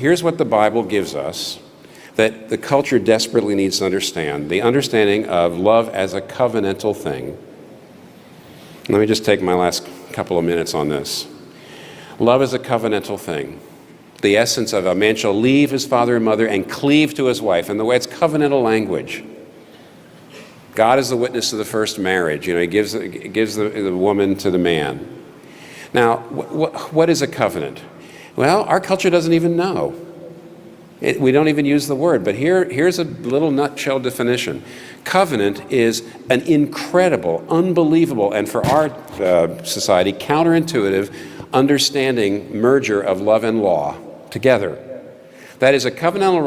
Here's what the Bible gives us that the culture desperately needs to understand, the understanding of love as a covenantal thing. Let me just take my last couple of minutes on this. Love is a covenantal thing. The essence of a man shall leave his father and mother and cleave to his wife. And the way it's covenantal language. God is the witness to the first marriage. He gives the woman to the man. Now, what is a covenant? Well, our culture doesn't even know. We don't even use the word, but here's a little nutshell definition. Covenant is an incredible, unbelievable, and for our society, counterintuitive understanding merger of love and law together. That is, a covenantal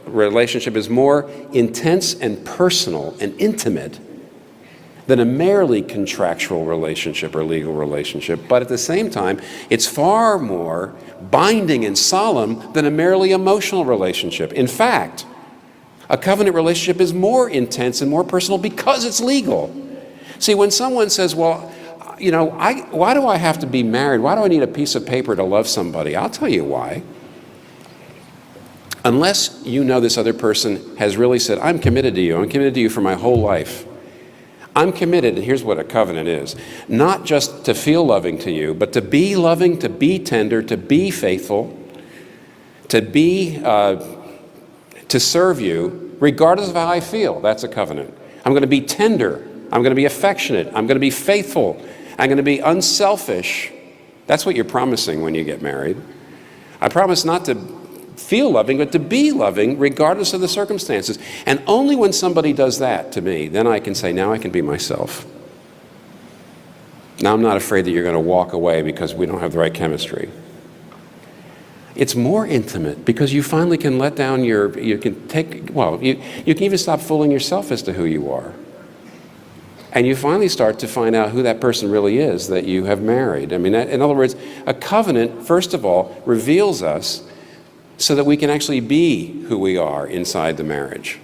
relationship is more intense and personal and intimate than a merely contractual relationship or legal relationship, but at the same time, it's far more binding and solemn than a merely emotional relationship. In fact, a covenant relationship is more intense and more personal because it's legal. See, when someone says, well, why do I have to be married? Why do I need a piece of paper to love somebody? I'll tell you why. Unless you know this other person has really said, I'm committed to you. I'm committed to you for my whole life. I'm committed, and here's what a covenant is, not just to feel loving to you, but to be loving, to be tender, to be faithful, to serve you, regardless of how I feel. That's a covenant. I'm going to be tender. I'm going to be affectionate. I'm going to be faithful. I'm going to be unselfish. That's what you're promising when you get married. I promise not to feel loving, but to be loving regardless of the circumstances. And only when somebody does that to me, then I can say, now I can be myself. Now I'm not afraid that you're going to walk away because we don't have the right chemistry. It's more intimate because you finally can let down you can even stop fooling yourself as to who you are. And you finally start to find out who that person really is that you have married. I mean, in other words, a covenant, first of all, reveals us so that we can actually be who we are inside the marriage.